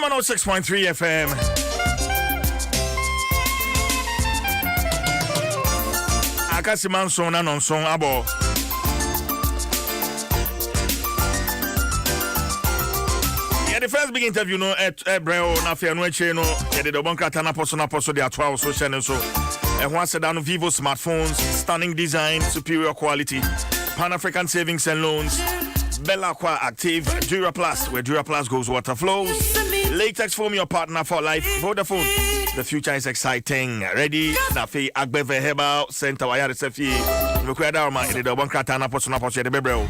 106.3 FM. Akasiman son and on song abo. Yeah, the first big interview no at Breo Nafia no cheno. Yeah, the Bonkatana Poso the 12 social and so. And once down Vivo smartphones, stunning design, superior quality, Pan-African savings and loans. Bella Aqua Active, Duraplast, where Duraplast goes water flows. Latex Foam, your partner for life. Vodafone, the future is exciting. Ready? Nafi Agbeve Herbal Center, Wayar Sefi. Mukwedama, in the Bonkatana Posona Poshe de Bebreo.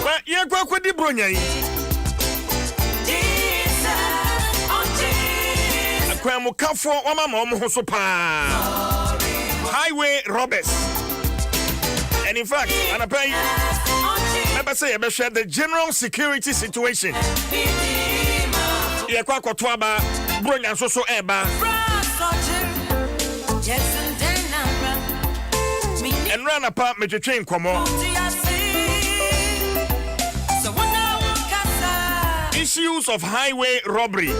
Well, you're going to Brunya. Kwamukafo wamama hoso pa highway robbers. And in fact, and I pay never say I share the general security situation. Yeah, kwa twaba bronya so eba. And run apart me train kwamo. Issues of highway robbery.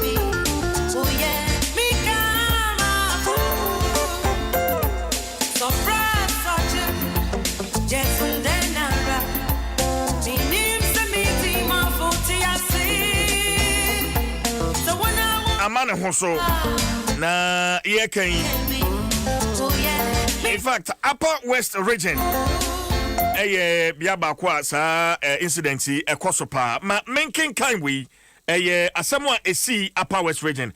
Amane hoso na yekan. In fact, Upper West region biaba kwa sa incident ekosopa ma menken kanwe asemwa esi Upper West region.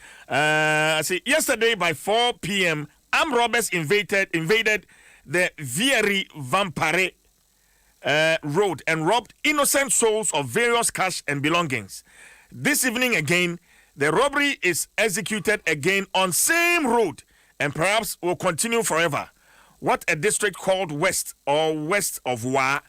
See, yesterday by 4 p.m. armed robbers invaded the Vieri Vampare road and robbed innocent souls of various cash and belongings. This evening again, the robbery is executed again on same road and perhaps will continue forever. What a district called West or west of Wa.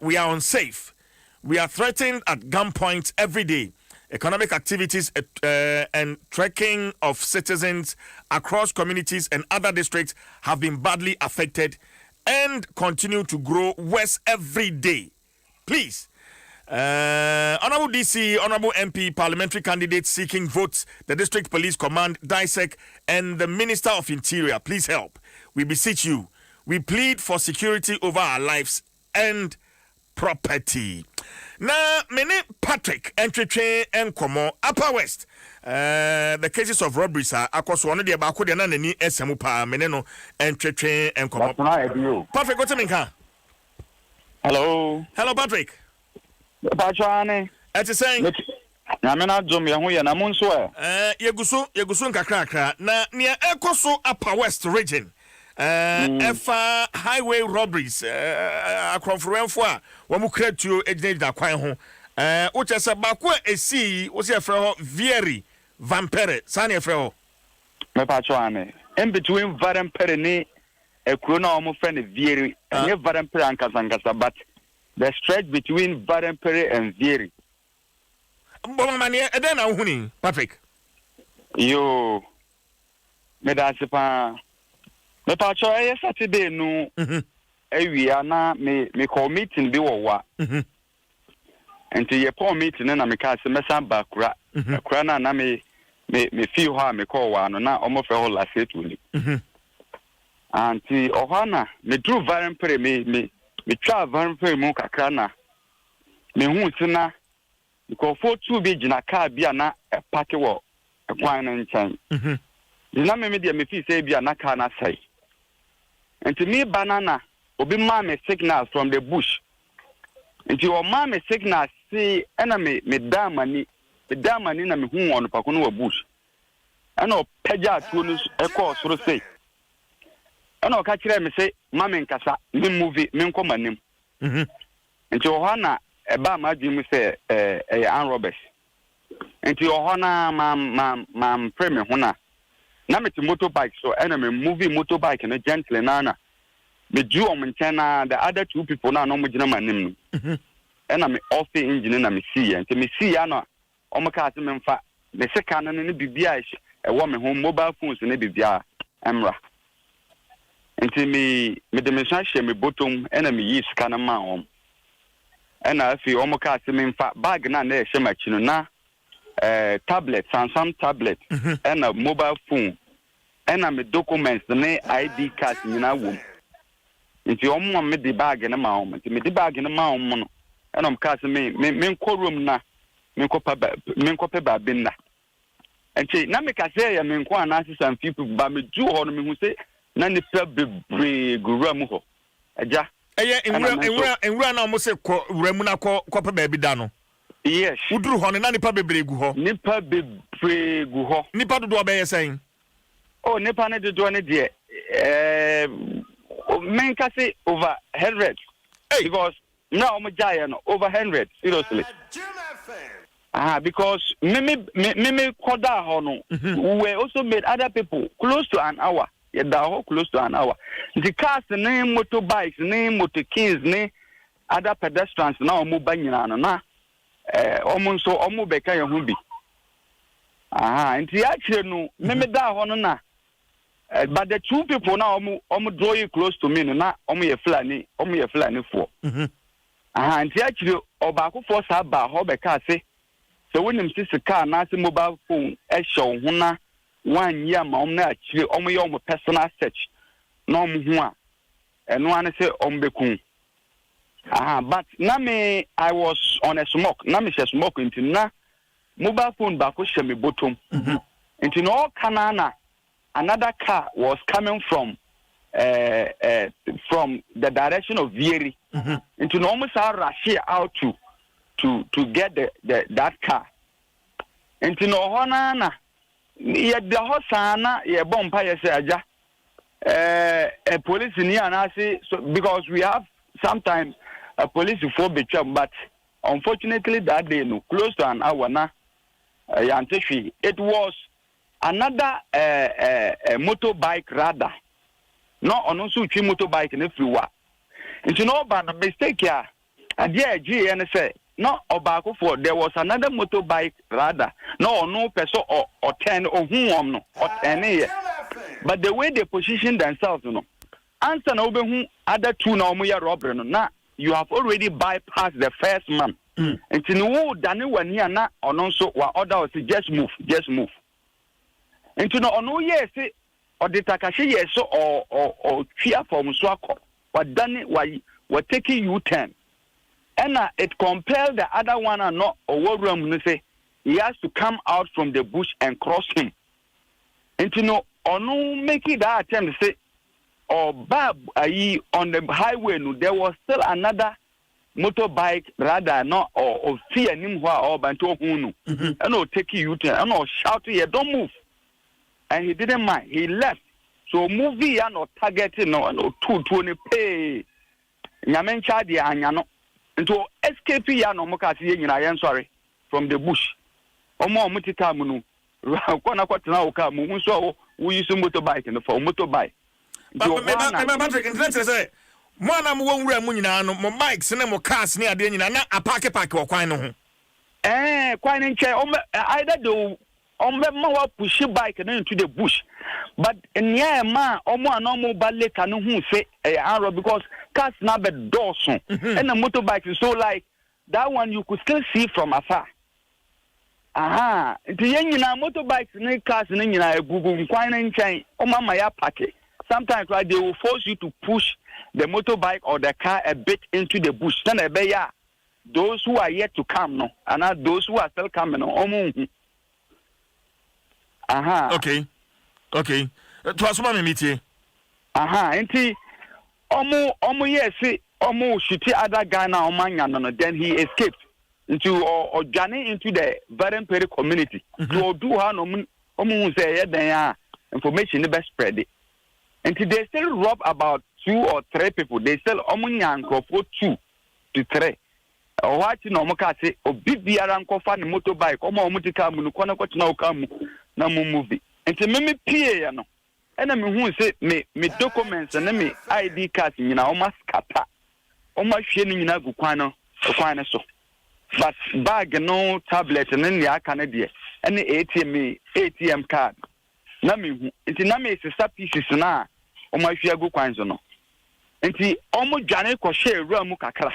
We are unsafe. We are threatened at gunpoint every day. Economic activities and trekking of citizens across communities and other districts have been badly affected and continue to grow worse every day. Please. Honorable DC, Honorable MP, parliamentary candidates seeking votes, the District Police Command, DISEC, and the Minister of Interior, please help. We beseech you. We plead for security over our lives and property. Now, many Patrick, Entretre, and Komo, Upper West. The cases of robberies are across one of the Abako, the Nani, Esamupa, Meneno, Entretre, and Komo. Patrick, what's the name? Hello. Hello, Patrick. Pachane. Ati saying Namena Jom Yahuya Namunswe. Yegusun kakra na near Ekoso Upper West region. Efa highway robberies akonfruenfo wamu kretu ejine da kwan ho. Uche se bakwa esi osi efre ho Vieri Vampere sane efre ho. Me pachane. In between Vampere ni ekuro na omo friend Vieri. Enye Vampere ankasa but the stretch between Vampere and Vieri. Bomani eden na uhuni Patrick. Yo. Me da sepa. Me pacho Saturday no. Ewia na me call meeting bi wo wa. Enti ye call meeting na me ka se mesa bakura. Akura na me feel how me call wa no na omo fe ho la setuli. Anti ohana me drew Vampere me twa Vampere mu kakra na me hu sina ko for two be gina car bia na park wo kwan na nchan dina me dia me fi say bia na car na sai enti me banana obi ma me signal from the bush enti o ma me signal see na me damani na me hu on pa ko no bush ana o pagya atuo no ekọ soro sei ana o ka kire me say ma me nkasa me movie me nkomanim enti o hana eba ma di mu say an robbers enti o hana ma preme ho na me ti motorbike so ana me movie motorbike no gently na me do on nchen na the other two people na no mo gina manim no ana me off the engine na me see enti me see ya no o mo ka ase me mfa me sika no ne bibia e wo me home mobile phones ne bibia emra nti me de me san hye me bottom ena me yi sika no ma hom ena afi omo ka se me mfa bag na na hye machi no na tablet Samsung tablet ena mobile phone ena me documents ne ID card nyina wom nti omo me de bag na ma hom nti me de bag na ma hom no ena m ka se me nko room na me nko pe ba binna nti na me ka se ya me nko anase some people ba me ju ho no me hu se na ne pe bebre gura mu ho aja enwura na mo se ko wura na ko pe ba bi da no yes uduru ho na nipa bebre gu ho nipa bebre gu ho nipa dodo obeye sen oh nipa ne dodo ne de men ka se over 100 because now I'm giant no over 100 seriously because me koda ho no we also made other people close to an hour close to an hour the cars ne motorbikes ne motorcades ne other pedestrians na omo banyina no na omo nso omo beka ye ho bi nti actually no me da ho no na but the two people now omo draw you close to me no na omo ye flani for nti actually obako for sa ba ho beka se so when him see car na se mobile phone e show ho na 1 year ma na actually omo ye omo personal search no omo ho a eno ane se omo bekun but na me I was on a smoke na me she smoke into na mobile phone back she me bottom into no kanana another car was coming from the direction of Vieri into no almost rush out to get that car into no honana ye the hosana ye bompa ye say aja a police in here and I say so because we have sometimes a police for between but unfortunately that day no close to an hour na it was another motorbike rather no ono so twi motorbike na friwa nti no ba na mistake ya ade agi ye ne say no obako for there was another motorbike rather no ono person or 10 ohun no or 10 here but the way they position themselves no answer na obehu other two na omo ya robbery no na you have already bypassed the first man nti no wo dane wani ana ono so wa order was just move nti no ono ye se oditakashi ye so or tria from so akọ wa dane wa taking U-turn and it compelled the other one and not or room no say he has to come out from the bush and cross him nti no ono make it that attempt to say or bab on the highway no there was still another motorbike rather not or fear him or banto hunu and no take you to and no shout here don't move and he didn't mind he left so movie and no targeting no two ni pay nyamen chadi anya no into escape ya no moka se nyina yen sorry from the bush omo mutita mu no kwana kwatena wo ka mu so wo use motorbike no for motorbike Patrick, internet say mo na mo wura mu nyina no mo bikes ne mo cars ne ade nyina na apake o kwan no ho kwan nche either do ma wa push bike into the bush but near ma omo anomo baleka no hu say arrow because cars na be doorso and the motorbike is so like that one you could still see from afar nti nyina motorbikes ne cars ne nyina egugu kwan nchen o mama ya park sometimes right, they will force you to push the motorbike or the car a bit into the bush. Then those who are yet to come, no, and those who are still coming, no. Okay. To assume me meet. Enti, yes, shoot other guy now, no. Then he escaped or journey into the Varenpere community. To do her no, say information the best spread it. And they still rob about 2 or 3 people. They still omunyanko for 2 to 3. Or what you know, Mokase, or big biaranko fan motorbike, or mutika munukona no come no movie. And to me, P. No. And I mean, who say me documents and me ID cards in almost kata. Almost shooting in a guano, so. But bag no tablet and then the Canadian. any ATM card. Na me hu. Nti na me sesa pieces na omo ahwe agu kwan so no. Nti omo dwane ko share ewura mu kakra.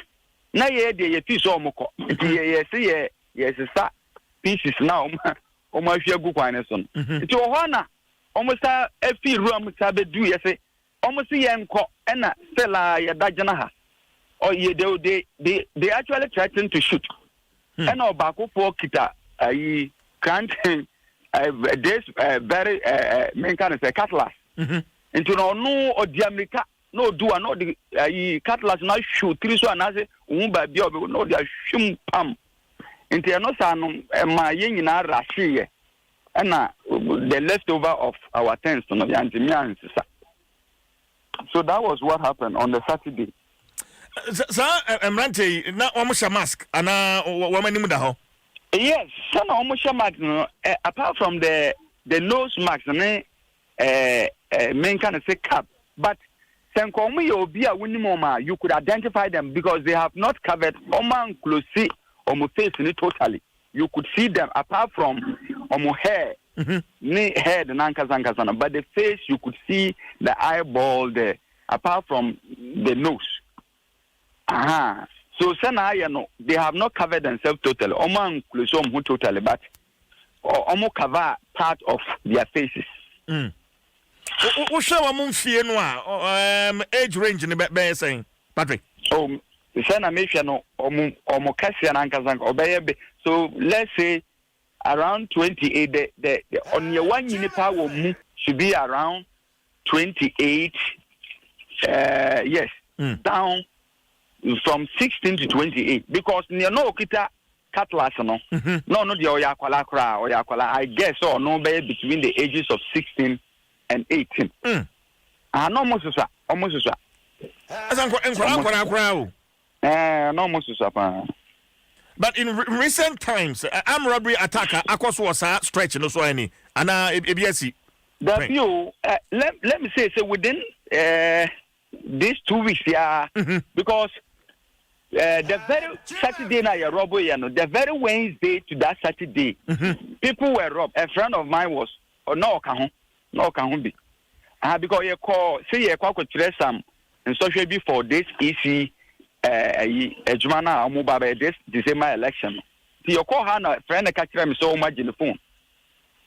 Na ye de ye fi so omo ko. Nti ye se ye sesa pieces na omo ahwe agu kwan so no. Nti o ho na omo sa efi ewura mu sa bedu ye se omo se ye nko na stella ye dagena ha. Or ye they actually threatened to shoot. And obako for kita can't this very main kind of say cutlass. Into no or the America no do no the cutlass not shoot three so another umba bio no they shum pam. Into no san my yin in rashi and the leftover of our tents no the. So that was what happened on the Saturday. Sir, Mrante, na omusha mask ana wamani muda ho. Yes, some omusha mask no apart from the nose mask ne main kind of say cap, but senkomu ye obi a wonimoma you could identify them because they have not covered oman closely omo face ni totally. You could see them apart from omo hair. Ni head nankazana, but the face you could see the eyeball there apart from the nose. So they have not covered themselves totally. Omo inclusion who totally, but omo cover part of their faces. Usha wa mumfie no age range ni be saying Patrick. Oh, sana mesha no omo kasi nankazanga obeye. So let's say around 28 the on your one unit power should be around 28 yes down from 16 to 28 because near no kita cutlass no no the oyakwala kra oyakwala I guess or no be between the ages of 16 and 18 no almost so asanko enkwala kra no almost so. But in recent times armed robbery attacker akos was stretch no so any ana ebiasi that you let me say within these 2 weeks because the very Saturday night robbery, the very Wednesday to that Saturday, people were robbed. A friend of mine was no can be because you call say you call some and social before this EC Jumana Mubabe this December election. You call her a friend catch them so much in the phone.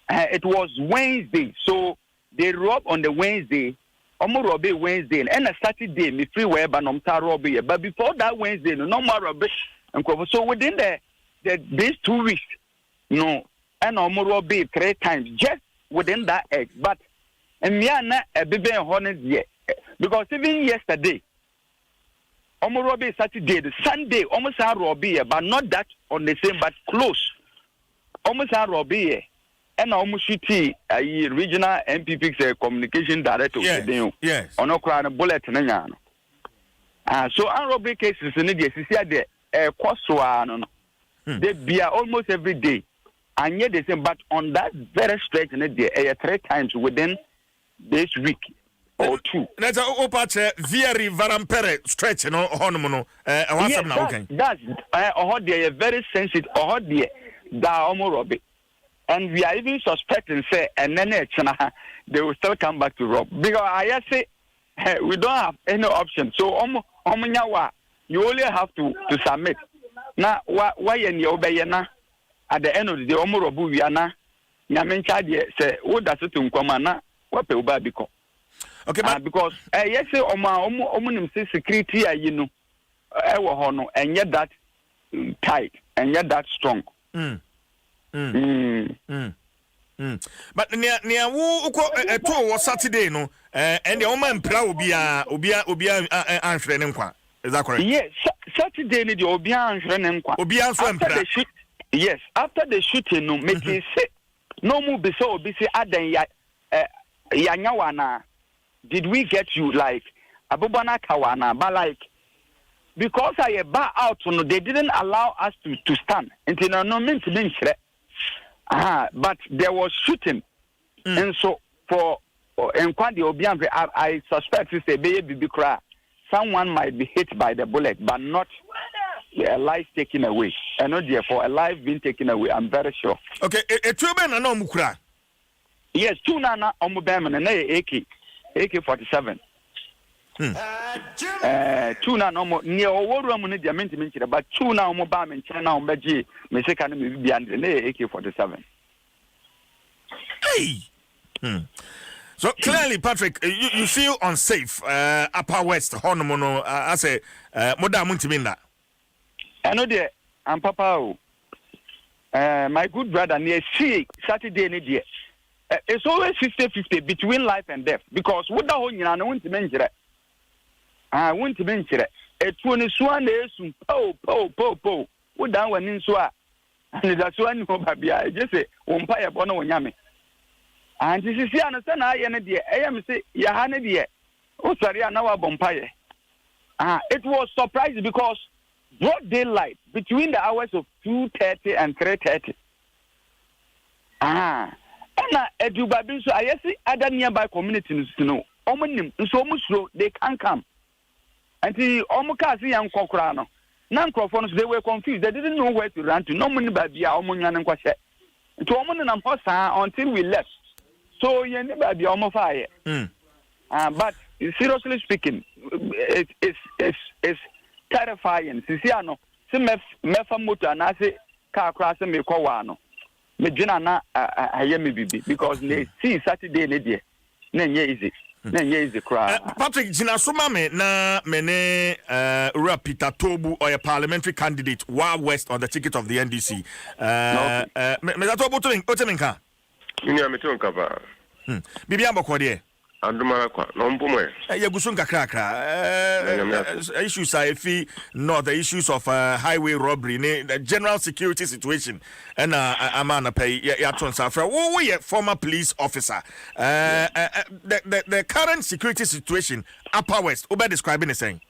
It was Wednesday, so they robbed on the Wednesday. Omo robbery Wednesday and a Saturday me free where but no robbery. But before that Wednesday no more robbery. So within these 2 weeks, no, and omo robbery 3 times just within that age. But and me na a baby honest yet because even yesterday, omo robbery Saturday, the Sunday almost a robbery, but not that on the same but close. Almost a robbery. And almost shitty regional MPP's communication director. Yes. On a bullet. So, unrobbery cases in the Koswa, they be almost every day. And yet they say, but on that very stretch, 3 times within this week or 2. That's a opache very varampere stretch, no honomono. That's a very sensitive, or dear, that almost robbery. And we are even suspecting, say, and then they will still come back to rob. Because I say, we don't have any option. So, you only have to submit. Now, why in your bayana at the end of the day, Omo Robuiana, Yamen say, what does it come na? What pay Babiko? Okay, because yes, Omo security, you know, and yet that tight, and yet that strong. But near who to Saturday no and the woman pra obia answering kwa. Is that correct? Yes, Saturday ni the obia answering kwa. Obia so empra. Yes, after the shooting no make it say no move be so obi say adan ya nyawana. Did we get you like abubana kawana but like because I back out no they didn't allow us to stand until no meant to be but there was shooting and so for I suspect to say baby cry someone might be hit by the bullet but not a life taken away. And not therefore a life being taken away. I'm very sure. Okay, a tuben and no mukra. Yes, 2 nana omubam and AK-47. 2 nana near war room in the amendment, but 2 now mobam and China on Beji, Messican behind the AK-47. Hey! So clearly, Patrick, you feel unsafe, Upper West, Honomono, as a Moda Muntiminda. I know there, and Papa, my good brother, near Saturday, Nidia. It's always 50-50 between life and death because what the whole I want to mention it. I want to mention it. It's when it's one day, po. What down when in Swa. And that's one for Baby. I just say, Umpire Bono Yami. And this is the understand I am say, Yahanadia. Oh, sorry, I know a bumpire. It was surprising because broad daylight between the hours of 2:30 and 3:30. Na edubabi so ayesi other nearby communities no omonim nso omusro they can come anti omukasi yan kokora no na nkrofo no they were confused they didn't know where to run to no money baby a omonwa ne nkwahye nti omo nam hosa until we left so yen ne baby omo fire but seriously speaking it's terrifying sisi ano se mefa motor na se car crash me ko wa no me jina na ayemi bibi because they see Saturday ne dey na easy cry. Patrick jina soma me na mene Ura Peter Tobu or a parliamentary candidate Wild West on the ticket of the NDC. Me that Tobu to menka. Ni ameto nkaba. Bibi ambako de. Anduma kwa no mpomwe. Yegusun kakra issues are not the issues of highway robbery the general security situation and amana pay ya transfer we former police officer the current security situation Upper West over describing the saying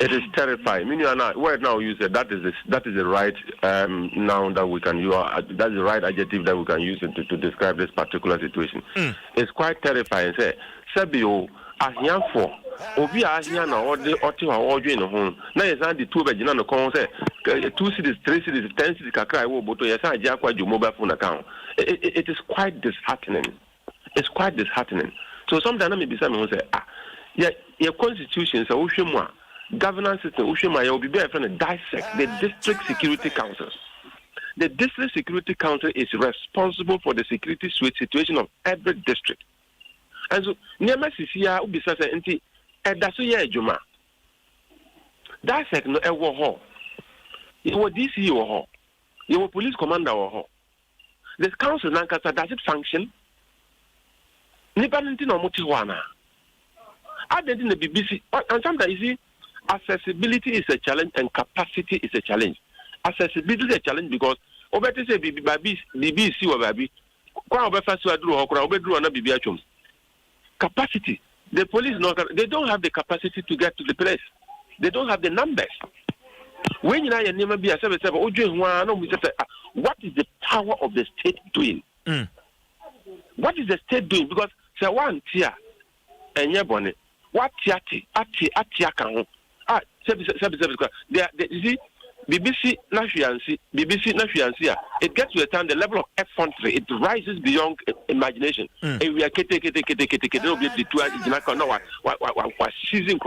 it is terrifying. Meaning, word now you said that is the right noun that we can use. That's the right adjective that we can use to describe this particular situation. It's quite terrifying. Say, Sebio, as for Obi Asiana or the Ottawa or Jane home. Now, yes, I did 2 bedroom no con say 2 cities, 3 cities, 10 cities, Kakra, Boto, yes, I jack your mobile phone account. It is quite disheartening. It's quite disheartening. So sometimes maybe someone will say, your constitution is a governance system, will be better to dissect the district security councils. The district security council is responsible for the security situation of every district. And so, near Messisia, Ubi Sasa, and that's a year, Juma. Dissect no ever hall. You were DC or hall. You were police commander or hall. This council, Nankasa, does it function? Nipanintino Motiwana. I did in the BBC, and sometimes you see. Accessibility is a challenge and capacity is a challenge. Accessibility is a challenge because obeti say BBC or baby kwa obefa so adru okra obedru na bibi atwom. Capacity, the police they don't have the capacity to get to the place. They don't have the numbers. When you na never be a what is the power of the state doing? What is the state doing? Because say one tier enye bone what ati kan you see, BBC Nashiansi, it gets to a time the level of effrontery, it rises beyond imagination. And we are seizing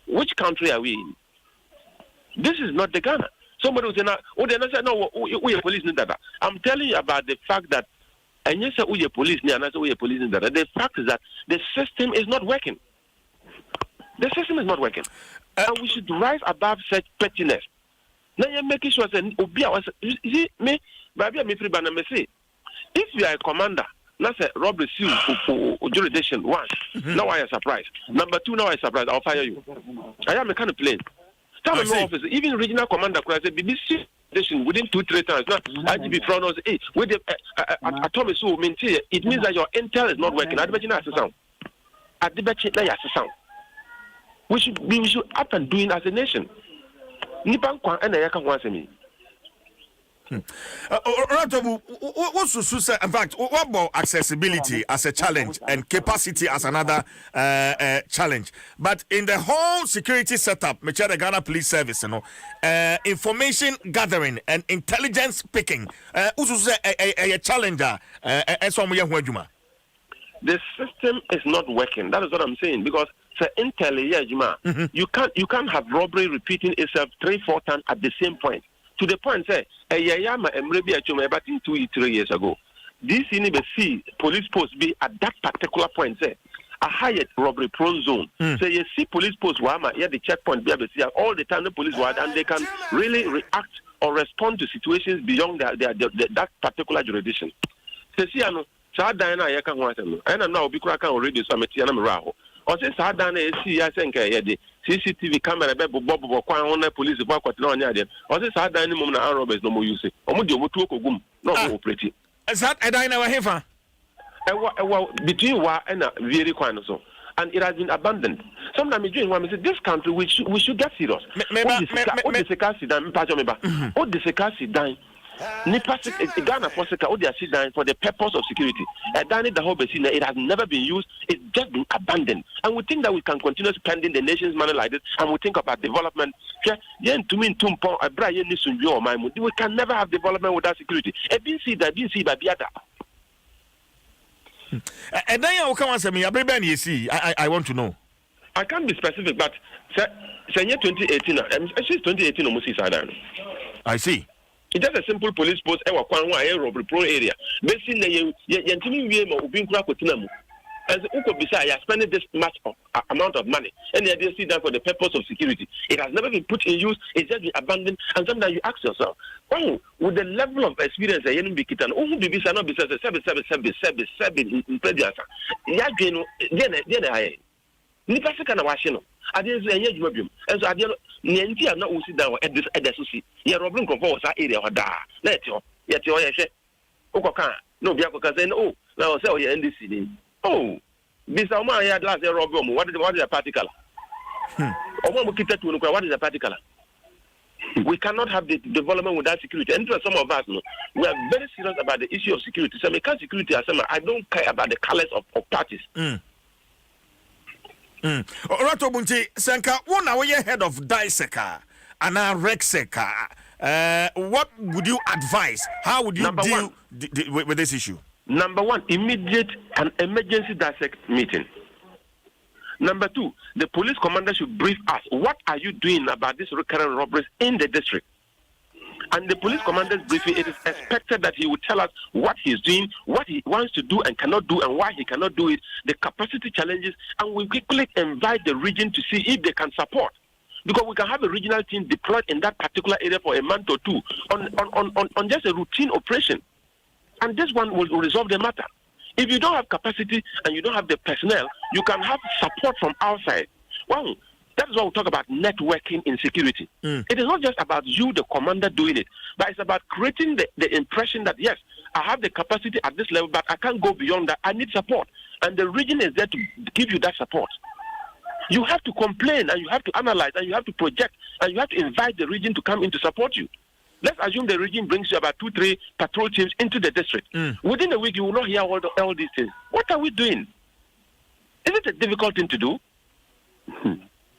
which country are we in? This is not the Ghana. Somebody will say, no, we are police. I'm telling you about the fact that, and yes, we are police, the fact is that the system is not working. The system is not working. And we should rise above such pettiness. Now you're making sure that if you are a commander, now say robbery jurisdiction once, now I am surprised. Number 2, now I am surprised, I'll fire you. I am a kind of plane. Tell me more officer, even regional commander could say BBC within 2-3 times. Now IGB front us, hey, with the atomic so maintain it means that your intel is not working. I bet you not sound. I bet you sound. We should up and doing as a nation. Nipan kwa ena yaka wanse mi. What's in fact, what about accessibility as a challenge and capacity as another challenge? But in the whole security setup, the Ghana Police Service, information gathering and intelligence picking, a challenger. The system is not working. That is what I'm saying, because you can't have robbery repeating itself 3-4 times at the same point. To the point, say, about 2-3 years ago, this see police post be at that particular point, say, a higher robbery prone zone. So you see police post where the checkpoint be able to see all the time the police were, and they can really react or respond to situations beyond that particular jurisdiction. So see, Sadana Yakan was and now because I can already summit Yanamaraho. Or say Sadana see, I think the CCTV camera, Bob, on police, or say Sadana Mona Roberts no more use it. Or Mudu no pretty. Is that a dino heifer? Well, between Wa and very kind so. And it has been abandoned. Sometimes during one say this country we should get serious. What the Ghana for the purpose of security. It has never been used. It's just been abandoned. And we think that we can continue spending the nation's money like this, and we think about development. We can never have development without security. And then you come and say me, I want to know. I can't be specific, but say 2018, actually 2018 almost is I see. It's just a simple police post robbery pro area. Basically, as you spending this much amount of money, and they see that for the purpose of security. It has never been put in use. It's just been abandoned. And sometimes you ask yourself, oh, with the level of experience I am being who be this not be seven in previous. Nipa se kana wahye no ade nso enye adwuma enso ade no nyanti a na wo si down at this edasusi ye robin konfo wo sa area ho da na ete ho ye te ho ye hwe ukoka na obi akoka say no na o say o ye NDC ni oh bisa o ma ya last year robin what is the party color o mo kita tu no what is the party color. We cannot have the development without security. And some of us, we are very serious about the issue of security. So, security, I don't care about the colors of parties. Rato Bunti, Senka, one hour head of Daiseka and Rexeka. What would you advise? How would you deal with this issue? Number one, immediate and emergency dissect meeting. Number two, the police commander should brief us. What are you doing about these recurrent robberies in the district? And the police commander's briefing, it is expected that he will tell us what he's doing, what he wants to do and cannot do, and why he cannot do it, the capacity challenges, and we quickly invite the region to see if they can support. Because we can have a regional team deployed in that particular area for a month or two on just a routine operation. And this one will resolve the matter. If you don't have capacity and you don't have the personnel, you can have support from outside. Well, that is why we talk about networking in security. It is not just about you, the commander, doing it, but it's about creating the impression that, yes, I have the capacity at this level, but I can't go beyond that. I need support. And the region is there to give you that support. You have to complain, and you have to analyze, and you have to project, and you have to invite the region to come in to support you. Let's assume the region brings you about 2-3 patrol teams into the district. Within a week, you will not hear all these things. What are we doing? Is it a difficult thing to do?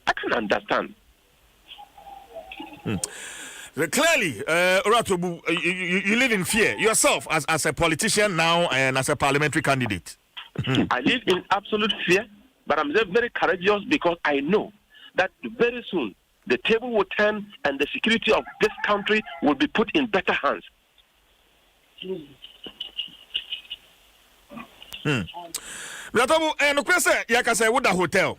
I can understand. Clearly, Ratobu, you live in fear yourself as a politician now and as a parliamentary candidate. I live in absolute fear, but I'm very courageous because I know that very soon the table will turn and the security of this country will be put in better hands. Ratobu, and question, Yakasa, what a hotel.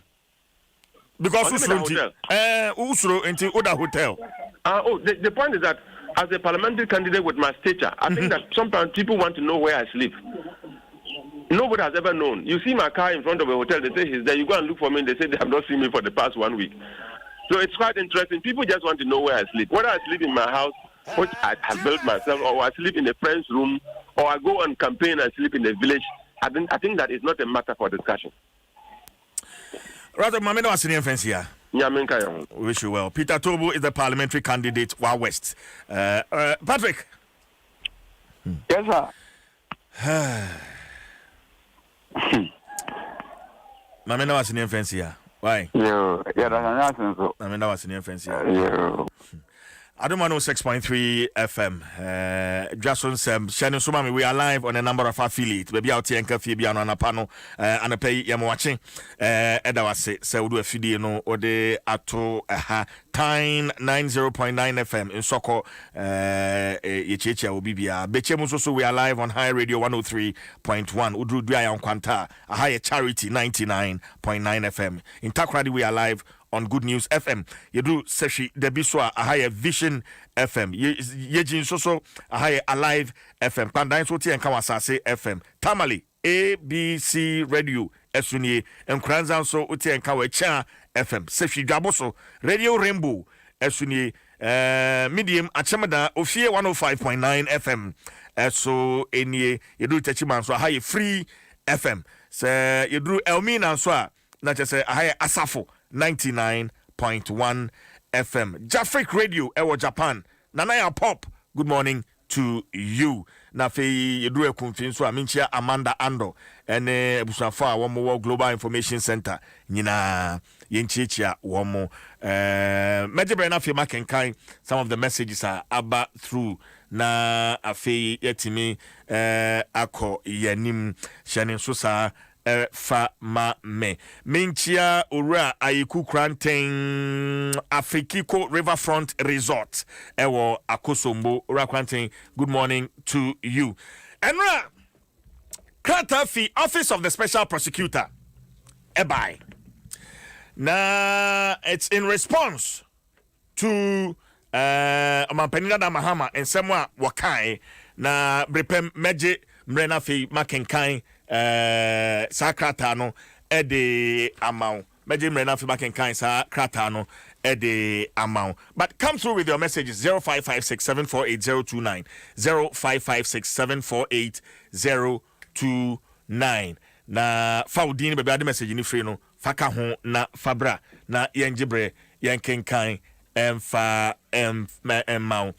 Because Usro into Oda Hotel. The point is that as a parliamentary candidate with my stature, I think that sometimes people want to know where I sleep. Nobody has ever known. You see my car in front of a hotel, they say he's there. You go and look for me, and they say they have not seen me for the past 1 week. So it's quite interesting. People just want to know where I sleep. Whether I sleep in my house, which I have built myself, or I sleep in a friend's room, or I go on campaign and sleep in the village, I think that is not a matter for discussion. Rather, Mameno Asinian Fencia. Wish you well. Peter Tobu is the parliamentary candidate, Wa West. Patrick. Yes, sir. Mamena was in fancy. Why? Yeah, that's an answer. Mamena was in fancy. Yeah. I don't know 6.3 FM. Jason Sam, Shannon Sumami, we are live on a number of affiliates. Maybe out here in Cafe Biano on a panel and a pay yam watching. Edawase, so do a video or the ato time 90.9 FM in Soko. Ichicha will be Bechemus. So we are live on High Radio 103.1. Udru Dua on Quanta, a higher charity 99.9 FM. In Takradi, we are live on Good News FM. You do Seshi Debiswa, a higher Vision FM. Yejin Soso, a higher Alive FM. Pandain Soti and Kawasase FM. Tamale, ABC Radio, Esunye, and Kranzan So Uti and Kawacha FM. Seshi Gaboso, Radio Rainbow, Esunye, Medium, Achamada, Ofia 105.9 FM. So, any, you do Techiman, so a higher Free FM. So, you do Elmina, so, not just a higher Asafo. 99.1 FM. Jafric Radio, Ewo Japan. Nanaya Pop, good morning to you. Nafe Yedue Kumfinso, Aminchia Amanda Ando, and Busafa, one more Global Information Center. Nina Yenchicha, one more. Mejibrena Fima Kenkai, some of the messages are about through. Na Afe Yetimi, Ako Yanim, Shannon Susa. Fa ma me Minchia Ura Aiku Kranten Afrikiko Riverfront Resort Ewo Akosombo Ura Kranten. Good morning to you. Enra Kratafi Office of the Special Prosecutor Ebai. Na it's in response to Mapenina da Mahama and Semwa Wakai na Brepem Meje Mrena Fi Makenkai Sakrata no ede amount. Meji mrena fi makenkan sakrata no ede amount. But come through with your messages 0556748029 0556748029 na faudini bebe ade message ni free no faka ho na fabra na yenjibre yenkenkan emfa emma.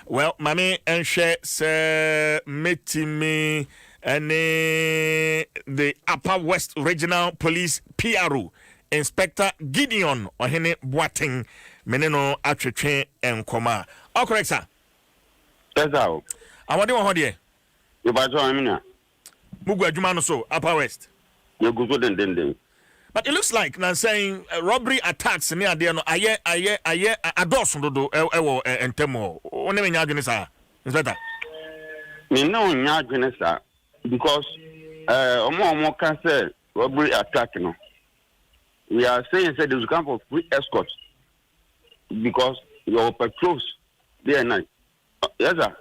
Well, mami enhwe se metimi and the Upper West Regional Police PRO Inspector Gideon Ohene Boateng Meneno Atwetwe Enkoma. All correct, sir. Yes, sir. I want to hear you. But Mugu Adwuma so Upper West. You go to den. But it looks like now saying robbery attacks near there no aye adosun dodo ewo entemo. Oneme nya adwene sa. Inspector. Me no nya adwene sa. Because omo can say robbery attack no. We are saying they will come for free escort because your patrols day and night. Yes, sir.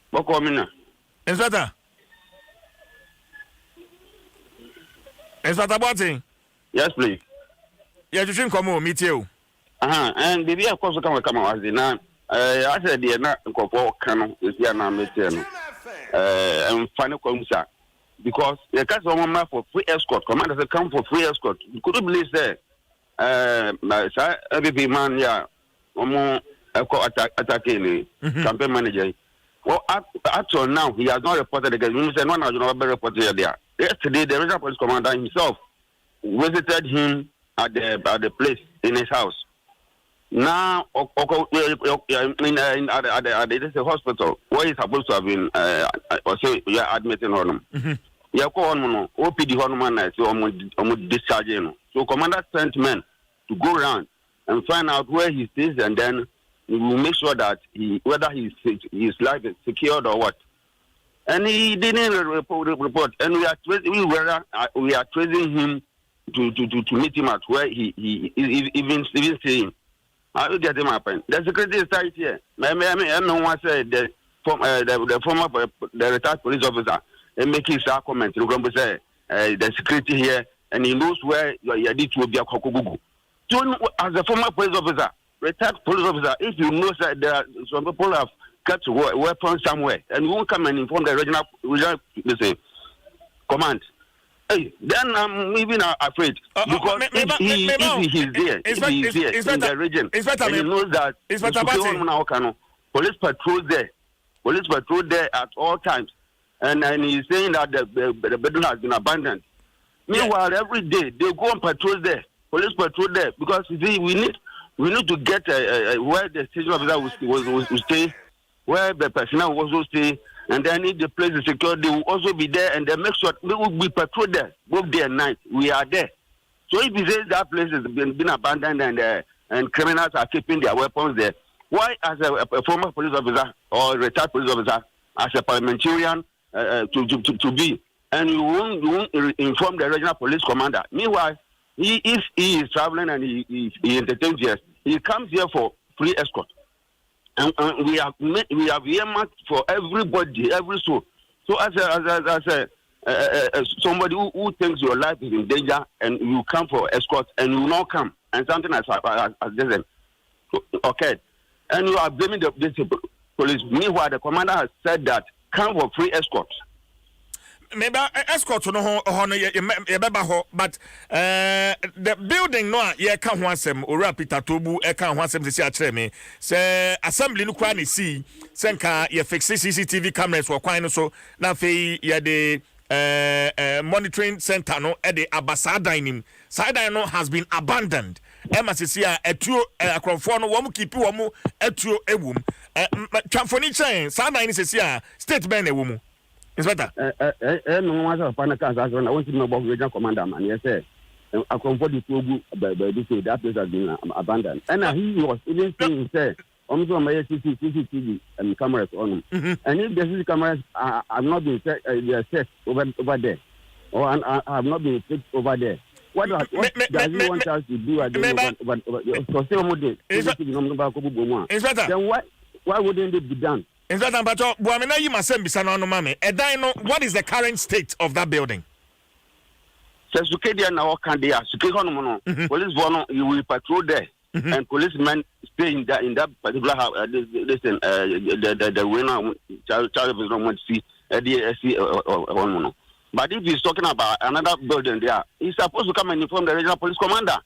What coming now? Inspector Boateng. Yes, please. Yeah, you shouldn't come home, meet you. And the of course come as the now. I said the na nkofo kan is here na meet you. And final commissioner because the case of one for free escort. Commander said come for free escort. You couldn't believe that. Every man, yeah, attacking campaign manager. Well, actually now he has not reported again. He said no, has not reported there. Yesterday, the regional police commander himself visited him at the place in his house. Now, in the hospital where he's supposed to have been, or say you are admitting him. You call on OPD Hornman, so discharge him. So, commander sent men to go around and find out where he stays, and then we will make sure that whether his life is secured or what. And he didn't report. And we are tracing him to meet him at where he even staying. I will get him up. The security is right here. I know what said the former retired police officer and making some comments. You're going to say the security here, and he knows where your deed will be a Kokugu. So, as a former police officer, retired police officer, if you know that there are some people have cut weapons somewhere, and you won't come and inform the regional command. Hey, then I'm even afraid because if he's there, if he's there in the region, and he knows that police patrols there, police patrol there at all times. And he's saying that the building has been abandoned. Meanwhile, every day they go on patrol there, police patrol there, because you see, we need to get where the station officer will stay, where the personnel will also stay, and then if the place is secure, they will also be there, and then make sure we will be patrol there both day and night. We are there. So if you say that place has been abandoned and criminals are keeping their weapons there, why, as a former police officer or retired police officer, as a parliamentarian to be, and you won't inform the regional police commander? Meanwhile, if he is traveling and he entertains here, he comes here for free escort, and we have earmarked for everybody, every soul. So as somebody who thinks your life is in danger and you come for escort and you not come, and something as this okay, and you are blaming the police. Meanwhile, the commander has said that come for free escort. Maybe escort no but the building no ye ka ho asem ora Peter Tobu e ka ho asem se akere me se assembly no kwa na si senka ye fix CCTV cameras wo kwan no so na fe ye de monitoring center no e de abasa dining side no has been abandoned. Emma se a etuo akrofo no wo mu keep wo mu etuo ewum twamfoni chen side dining se a state ben e wo mu. It's better. No one has a panic as I want to know about regional commander, man. Yes, sir. I confront the Togu, but they say that place has been abandoned. And he was even saying, sir, also my CCTV and cameras on him. And if the CCTV cameras have not been set over there, or I have not been fixed over there, what does he want us to do again? Then why wouldn't it be done? In fact, what is the current state of that building? Police you will patrol there, and policemen stay in that particular house. The winner child see but if he's talking about another building there, he's supposed to come and inform the regional police commander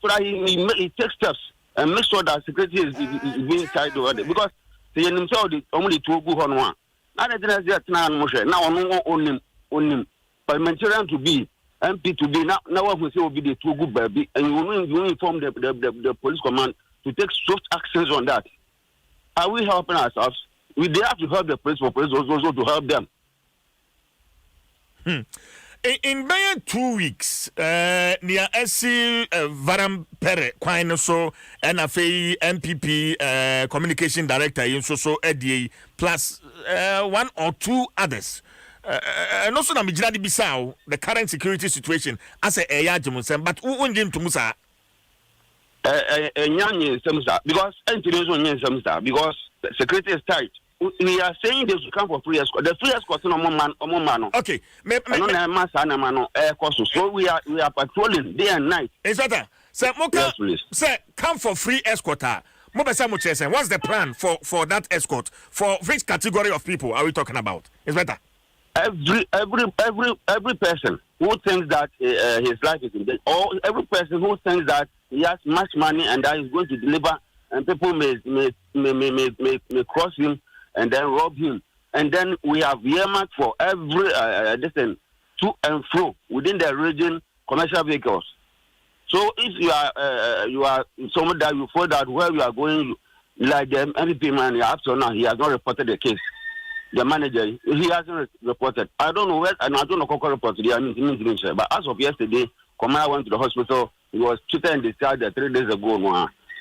so that he takes steps and make sure that security is being tied over there, because the only two go on one. Now on parliamentarian to be MP to be now what we say will be the two good baby, and you will inform the police command to take swift actions on that. Are we helping ourselves? We have to help the police for police also to help them. In by 2 weeks, near SC Varam Pere, Quine so, NFA, MPP, communication director, in so ADA, plus 1 or 2 others. And also, Namijadi Bissau, the current security situation as a Yajamusam, but who won't to Musa? Because because security is tight. We are saying they should come for free escort. The free escort no man. Okay. So we are patrolling day and night. Is that sir? Sir, come for free escort. What's the plan for that escort? For which category of people are we talking about? Is better. Every person who thinks that his life is in danger, or every person who thinks that he has much money and that he's going to deliver, and people may cross him and then rob him, and then we have earmarked for every distance to and fro within the region commercial vehicles. So if you are someone that you feel that where you are going, like the MVP man, up to now he has not reported the case. The manager he hasn't reported. I don't know where, and I don't know who reported. But as of yesterday, Commander went to the hospital. He was treated and discharged 3 days ago.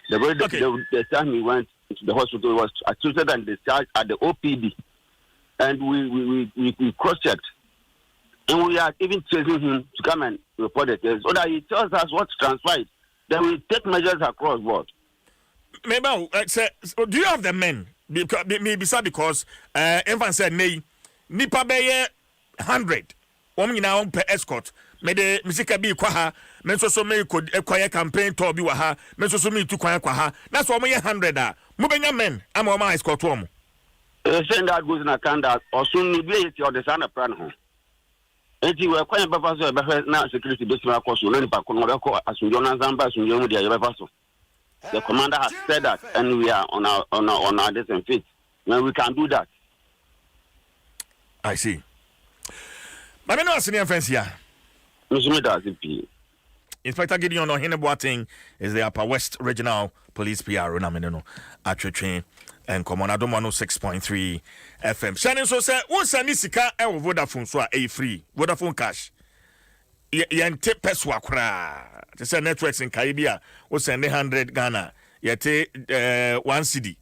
The time he went to the hospital, he was treated and discharged at the OPD, and we cross-checked, and we are even chasing him to come and report the case so that he tells us what's transpired. Then we take measures across board. Maybe, do you have the men? Maybe because everyone said nay, nipa beye 100. Now on per escort. Me de misika bi kwa ha, me so me ko ekoye campaign to bi wa ha, me so me tu kwa ha. That's why me 100 ah. Mo benya men, am o ma escort wo. Saying that goes in account that or soon ni be it or the son of plan ho. Enti we kwa baba so be na security be small course no nipa ko no be ko asunjo na zamba asunjo mu dia ye be so. The commander has said that, and we are on our different feet. When we can do that, I see. But I know what's in your friends here. Inspector Gideon Ohineboating is the Upper West Regional Police PR Runamino at Train and Commonado 106.3 FM. Shannon so said, what's an Isika and Vodafone so a free Vodafone cash? Yente peswa kra. To say networks in Caribbean was send 100 Ghana. Yete 1 CD,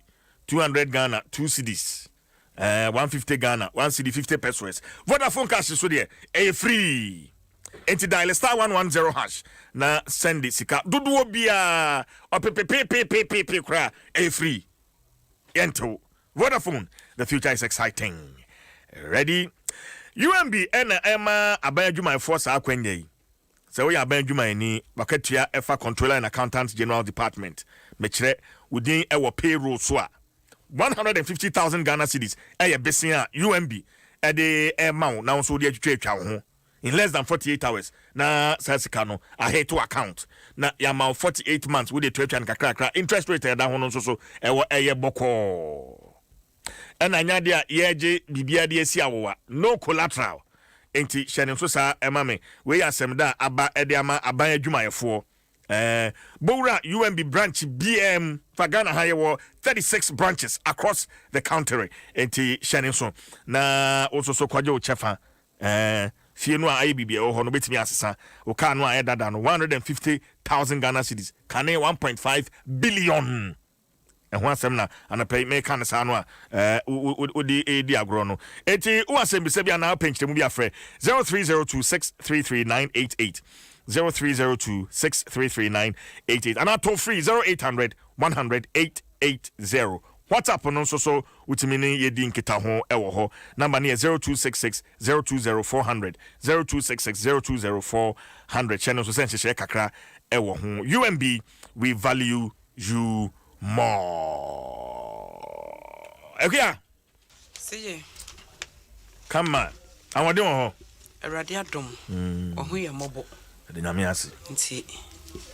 200 Ghana, 2 CDs. 150 Ghana, 1 CD, 50 pesos. Vodafone cash is so there a free. Enti dial star 110 hash na send it sika dudu bia o pe kra a free ento Vodafone. The future is exciting. Ready? UMB and Emma Abayajuma force akwenye. So we Abayajuma ni baketia efa controller and accountant general department. Mechre within our payroll swa 150,000 Ghana cedis. Eye besia UMB e de amount now so dey twa ho in less than 48 hours. Na sasikano I hate to account. Na yama 48 months with the twa kakra interest rate da ho no so e eye boko. And Anyadia yeje bibia de esi awowa no collateral. Enti shene so sa emame we asem da aba ediama aban adwumayefo. Bora UMB branch BM Fagana Hayewo 36 branches across the country. Enti shene so na also so kwajo chefa fie no a IBB o ho no betimi asesa o ka no a edada no 150,000 Ghana cedis kane 1.5 billion. And one semna and a pay make an sanwa udi edi agro no. Eti u asem bisebia na pinch them be afraid 0302633988 0302633988 and I toll free 0800 100 880. WhatsApp on so utimini yedi nkita ho ewo ho number near 0266 020 400 0266 020 400 channel so sense share kakra ewo ho. UMB, we value you more. Okay. See, come on. I want to know. A radiatum. Oh, we are mobile. The Namiasi. See,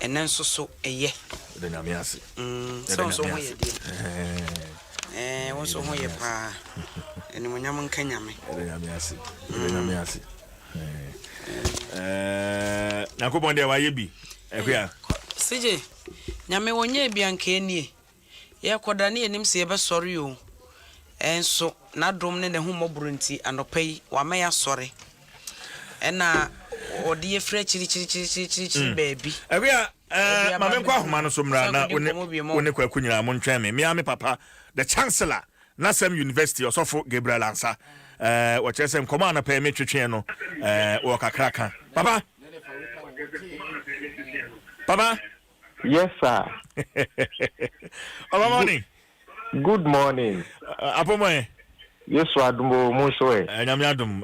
and then so a ye. The Namiasi. So way. What's a way pa? And when you're Kenya, the Namiasi. The Namiasi. Nakoponde wa yebi. Okay. See, Nyame wonye bianke nie. Ye kodane enim se be sori o. Enso na dom ne ho moburu nti anopai wa me ya sori. Ena odi ye fra chiri baby. Ebia ma me kwa homa no so mra na one kwa kunyira mo ntwen me ame papa the chancellor Nasem University Osofo Gabriel Ansa wo chesem koma na pa me twetwe no wo kakraka. Papa Yes, sir. Good morning. Good morning. Apomoy. Yes, Wadumbo Musoe. Nyamiadum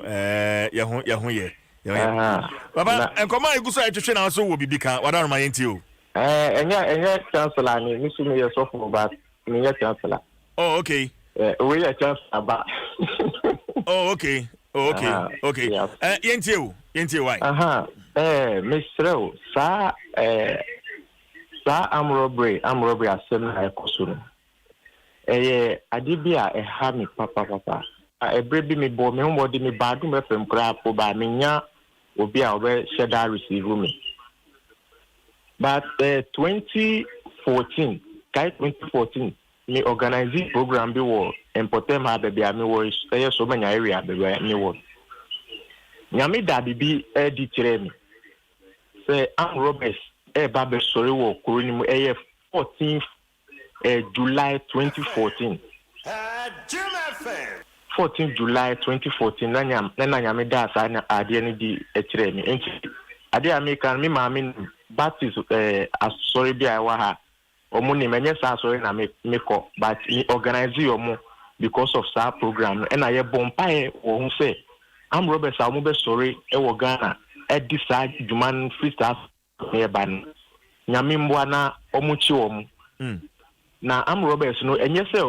yahu ye. Papa, enkoma iguso etwetwe na so wo bibika wada ma yenti o. Enya chancellor ni misu me yesofo but me ye chancellor. Oh, okay. We ye chancellor ba. Oh, okay. Oh, okay. Okay. Yenti why? Mr. Sa I'm robbery asem na ekoso. Adibia ha mi papa. Ebrebi mi bo me humodi mi badu me fem kra po ba me nya obi a obe sheda receive me. But 2014 me organize program bi wo Empotem ha baby ami wo so many area baby mi wo. Nyame da bibi di kire mi. Say I'm Roberts Babe sorry wo kuro ni mu 14th July 2014. 14th July 2014 na nyame da sa na ade ni di kire mi. Enti ade American mi ma mi baptist asori bi awa ha omo ni menye sa asori na me ko but me organize yo mo because of sa program and I bompae wo hu say am Robert sa mo be sorry e wo Ghana e di sa juman freestyle e ban nyame mboa na omo chi wo mo na am Robert no enye say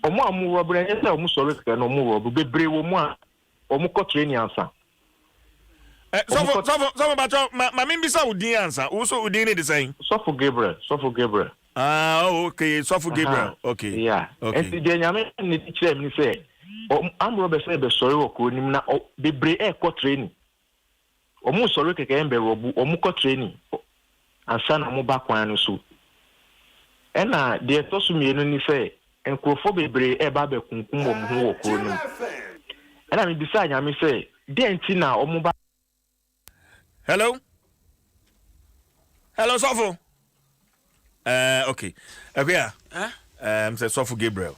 omo amu Robert enye say omo sorry ke no mo Robert bebre wo mo a omo ko training ansa. So bacho ma mimbisa udin ansa wo so udin ni the same. Sofo Gabriel. Ah, okay. Sofo Gabriel. Okay. Yeah. Okay. And the nyame ni kire mi say Amrobe say be sorry wɔ nim na bebre kɔ training. Omu sorry keke embe robu omu kɔ training. Ansa na mo ba kwan no so. Ɛna de to so mienu ni say enkrofo bebre ba be kunkum omu ho wɔ nim. Ɛna me bisa nyame say de nti na omu ba. Hello Sofo. Okay. Abia. Say Sofo Gabriel.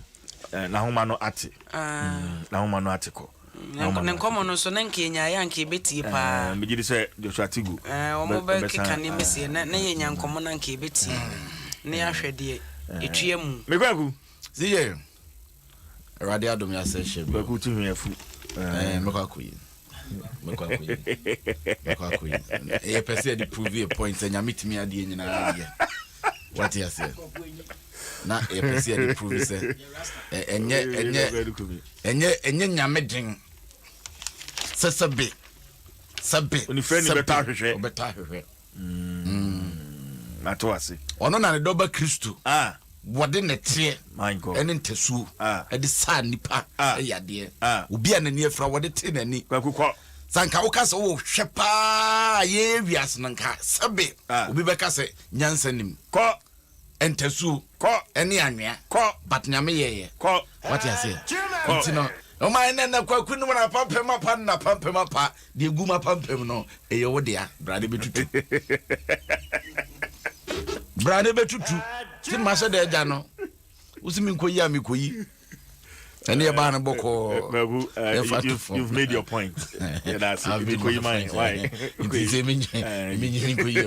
Na homa no ate. Na homa no ate ko. Na nkomo no so na nkenya ya nke betie pa. Me gidi say Joshua Tigu. Omo be keka ne mesie na ye nya nkomo na nke betie. Na ya hwede etue mu. Me kwaku. Ziye. Radio adom ya se she. Kwaku tu hwefu. Me kwaku. E pese de prove a point nya mitimi ade nyina ye. What you say? Na e pese de prove say enye nyamedin sabe oni friend beta hwehwe na to ase ono na ne doba Kristo wode ne tie my god ene ntesu e de sa nipa yade obi anani afra wode te nani kwakukọ sanka wokase wo hwepa ye wiase nanka sabe obi beka se nyansanim ko entesu ko ene anwea ko but nyame yeye ko what you say ntino o mai na kwaku no na pampema pa na pampema pa de guma pampem no eye wo dia brade betutu tin ma so de ja no usimi nkoyi amikoyi ene e ba na boko you've made your point. Yeah, that's it. Why? Minyi nkoyi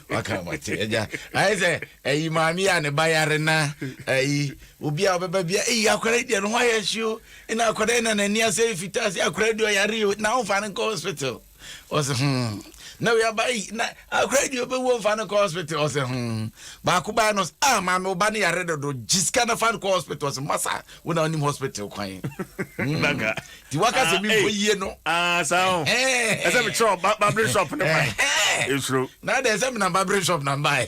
waka mate eja ai say eyi mami ya ne bayare na eyi obi a obeba bia eyi akwara dia no hwa hio ina akwara na nani ase fitasi akwara dia yare na onfa ne hospital was na we abai na akwara dia obewo onfa ne hospital was ba ko ba no ma me oba ne yare do jiska na fa ne hospital was masa wona onim hospital kwan naga ti waka se mi koyie no sao esa me chop barber shop ne ba it's true na there say me na barber shop na buy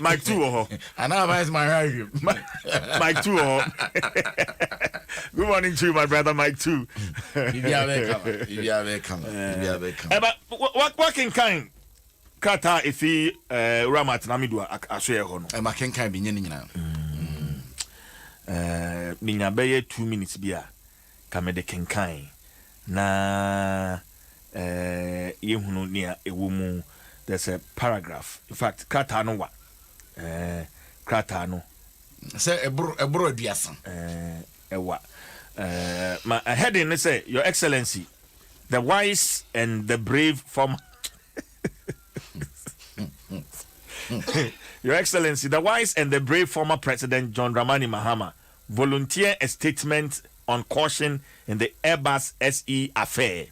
Mike 2 ho and now is my review Mike 2 ho good morning to you my brother Mike 2 you are welcome but what can kind kata ifi Ramat na midua asoye ho no e ma ken kan bi nyene nyina minya beye 2 minutes bia kamede kenkan na yehunu nia ewomu there's a paragraph in fact kata no wa kata no say ebro aduasa ewa my heading is say your excellency the wise and the brave former Your Excellency, the wise and the brave former President John Dramani Mahama volunteer a statement on caution in the Airbus SE affair.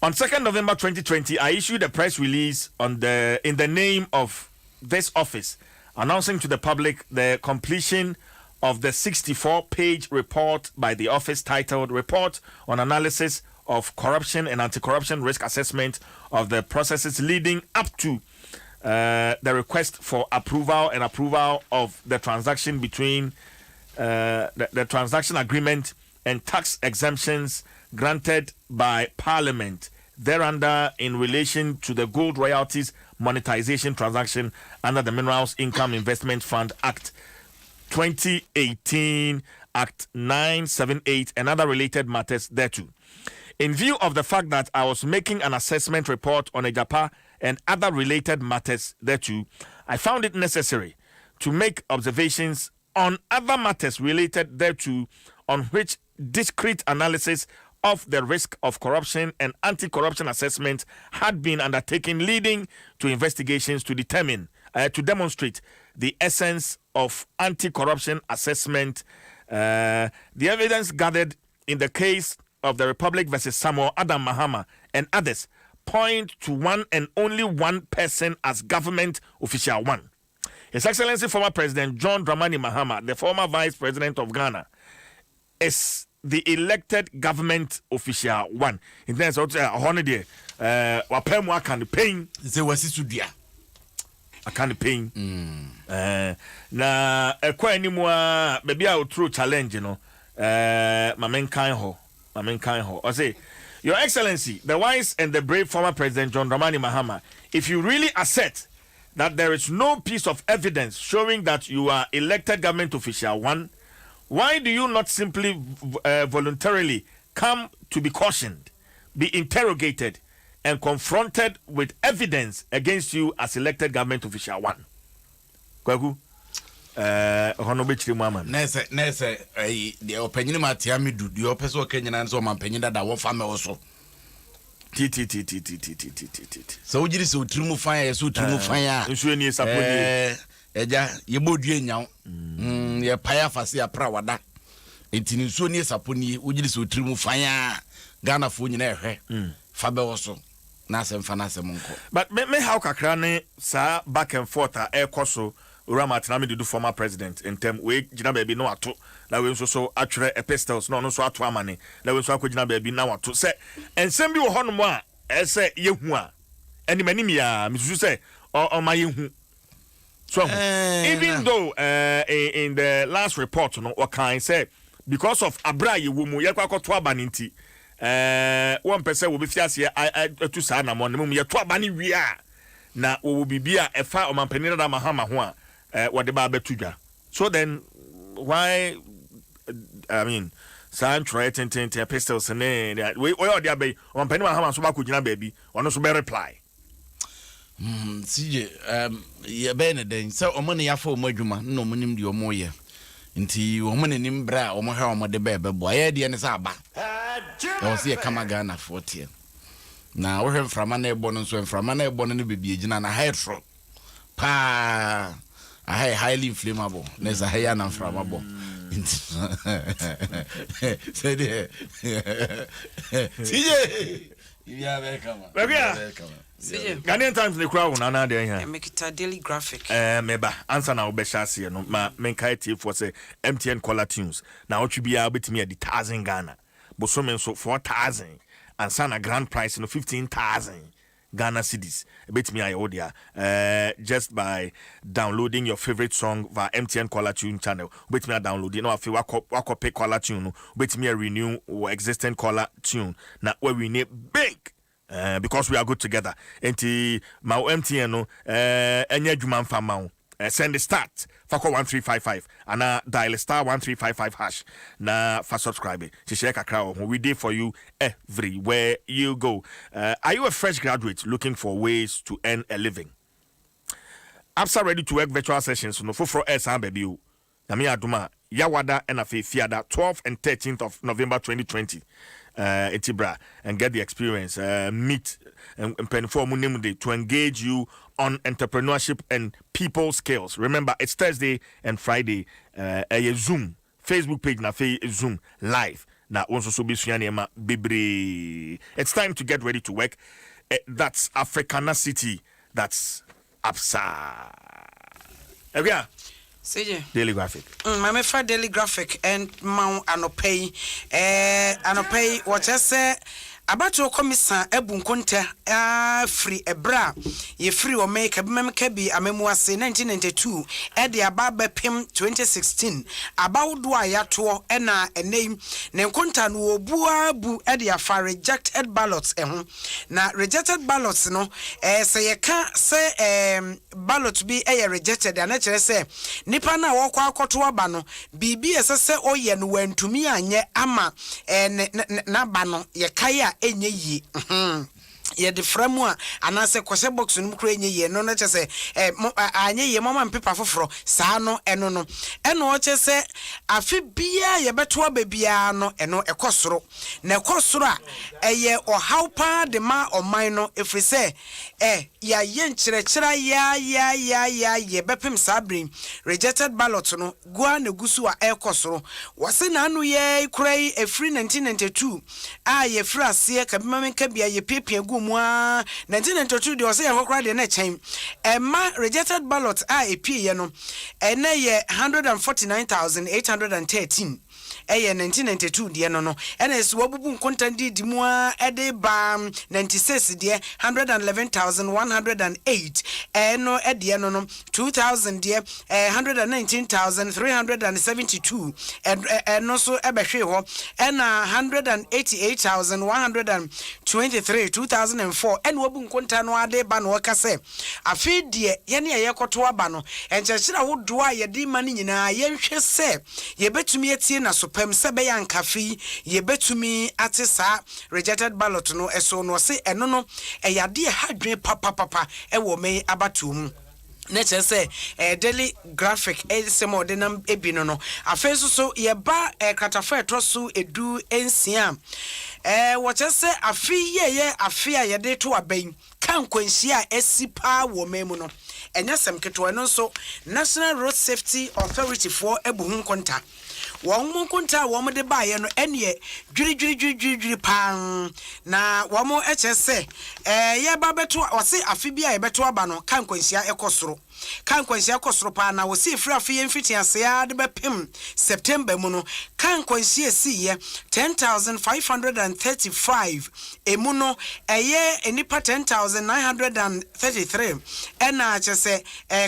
On 2nd November 2020, I issued a press release in the name of this office, announcing to the public the completion of the 64-page report by the office titled Report on Analysis of Corruption and Anti-Corruption Risk Assessment of the Processes Leading Up to the request for approval of the transaction between the transaction agreement and tax exemptions granted by Parliament thereunder in relation to the gold royalties monetization transaction under the Minerals Income Investment Fund Act 2018, Act 978, and other related matters thereto. In view of the fact that I was making an assessment report on Ejapa and other related matters thereto, I found it necessary to make observations on other matters related thereto on which discrete analysis of the risk of corruption and anti-corruption assessment had been undertaken, leading to investigations to demonstrate the essence of anti-corruption assessment. The evidence gathered in the case of the Republic versus Samuel Adam Mahama and others point to one and only one person as government official one. His Excellency former President John Dramani Mahama, the former Vice President of Ghana, is the elected government official one. In terms of holiday, wapem wa can pain. Say wasi sudia. I can't pain. Na ekwa anymore baby a true challenge, you know. Mamenkanho. I say, Your Excellency, the wise and the brave former President John Dramani Mahama, if you really assert that there is no piece of evidence showing that you are elected government official one, why do you not simply voluntarily come to be cautioned, be interrogated, and confronted with evidence against you as elected government official one? Kwaku, nese the opinion matiami do the opeso Kenyan and so man penny that one family also. So you so trimu fire, so trimu fire. Eja ye bodue nyaw ye paya fase ya prawada entini so ni saponi ugiri so trimu fanya Ghana fo nyina ehwe fa be woso na asem na asem nko but me how kakra ne sa back and forth e koso Urama Tinami do former president in term we gina baby no ato na we so atwere epistles no so ato amane na we so akogina baby na wato se ensem bi wo hono a e se yehu a eni manim ya misusu se o ma yehu. So even though in the last report, no, what can I say? Because of Abra Yumu, Yakako Twabaninti, 1% will be fierce here. I to sign a money, Twabani we are now will be a fire on Penina Mahama, what the Barber Tuja. So then, why? I mean, San Troy, pistols, and we all the abbey on Penina Mahama, baby, or no so reply. CJ ye beneden so omone ya fa omadwuma no monim de omoye nti omone nim bra omoha omode bebe bo aye de ne sa ba o se kama Ghana 40 na wo hwem frama na ebo no so frama na ebo no bebie gina na hydro pa highly inflammable na za haya na frama bo say de CJ ya be kama Ghanaian Times the crowd na dey here. Make it a daily graphic. Meba answer na obeshase no ma menkai tie for say MTN caller tunes. Na what be able to me at the 1,000 Ghana. But so men so 4,000 and sana grand price no 15,000 Ghana cedis. Bet me I order just by downloading your favorite song via MTN caller tune channel. Bet me I download you know if you wako pay caller tune. Bet me I renew or existing caller tune. Na where we need big because we are good together. Enti ma MTN no enye dwuma mfa ma send the start fako 1355 and dial star 1355 hash na for subscribe to share kakra we dey for you everywhere you go. Are you a fresh graduate looking for ways to earn a living? Absa ready to work virtual sessions no for S baby o na me aduma yawada and afi fiada 12th and 13th of November 2020 Etibra and get the experience meet and perform to engage you on entrepreneurship and people skills. Remember it's Thursday and Friday a Zoom Facebook page na Zoom live na also so be suya bibri. It's time to get ready to work. That's Africana City, that's Absa. Okay. CJ Daily Graphic. My friend Daily Graphic and Mount Anopay. What I say about your commissaire Ebun Conte free a bra. Ye free or make a memkebi a memoir say 1992 at the Ababa Pim 2016. About Dwyer tour and a name Nenkonta no Buabu at the afar rejected ballots. Na rejected ballots no say you can't say ballot be a rejected and actually say nipa na wo kwa akoto aba no bibi esese oye no wantumi anye ama na ba no ye kai a enye yi ye de framu a anase kwose box no mkro enye ye no na chese anye ye mama mpepa foforo saa no eno no eno o chese afi bia ye beto aba bia no eno ekosoro na ekosoro a eye ohaw pa de ma oman no efrise ya ye nkyerɛkyerɛ ya ye bepem sabrin rejected ballot no gua na gusu a ekosoro wase na anu ye kurai efri 1992 a ye fra ase ka bima menka bia ye pepia gu mu a 1992 de wase ye kokra de na chen ma rejected ballot a epie ye no ene ye 149,813 ɛyɛ 1992 deɛ no ɛna esi wabubu nkontan di mu a ɛde ba 96 deɛ 111,108 ɛno ɛdeɛ no 2000 deɛ 119,372 ɛno so ɛbɛhwe hɔ ɛna 188,123 2004 ɛna wabu nkontan no ade ba no wɔka sɛ afi deɛ yɛne yɛkɔto aba no ɛnkyɛkyerɛ ahodoɔ a yɛde ma no nyinaa yɛnhwɛ sɛ yɛbɛtumi atie na so pɛm sɛ bɛyɛ ankafi yɛbɛtumi ate saa rejected ballot no ɛso no ɔse ɛno no ɛyɛ adeɛ hadwene papapapa ɛwɔ me abatoɔ mu na kyerɛ sɛ daily graphic ɛsɛm a ɔde nam ebi no afei nso so yɛba kratafo ɛtɔ so edu nsia wɔkyerɛ sɛ afi yɛyɛ afi a yɛde to abɛn kan kwanhyia a esi paa wɔ memu no ɛnyɛ sɛm ketewa no nso National Road Safety Authority for ebu ho nkonta wɔn mo nkonta a wɔn de baayɛ no ɛneɛ dwiri paa na wɔn ɛkyerɛ sɛ yɛba bɛto wɔse afi bi a yɛbɛto aba no kan kwanhyia ɛkɔ soro paa na wɔse efiri afi yɛn fiti asea de bɛpem September mu no kan kwanhyia si yɛ 10,535 emu no ɛyɛ enipa 10,933 ɛna kyerɛ sɛ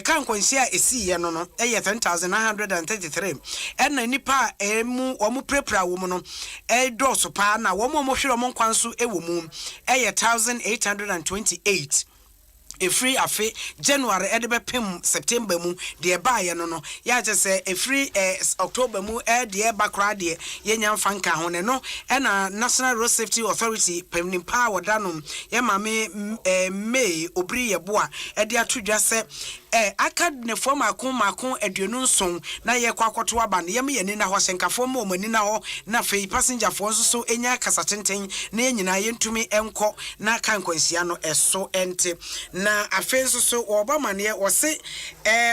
kan kwanhyia esi yɛ no ɛyɛ 10,933 ɛna enipa emu wɔn prepra wɔn no ɛdɔɔso paa na wɔn hwere wɔn kwan so ɛwɔ mu ɛyɛ 1,828 efiri afi January ɛde bɛpem September mu deɛ baayɛ no ya kyerɛ sɛ efiri October mu deɛ bakra deɛ yɛnya mfa nka ho ne no ɛna National Road Safety Authority pemnim paa wɔda no yɛ maame May obiri yɛ boa ɛde ato dwa sɛ aka nefo mako aduonu nson na ye kwa kwoto aba ne yem ye ni na ho hyenkafo ma omani na ho na fei passenger fo nso so enya kasa tenten na enyina ye ntumi enko na kan kwansia no eso ente na afen nso so oba mane wo se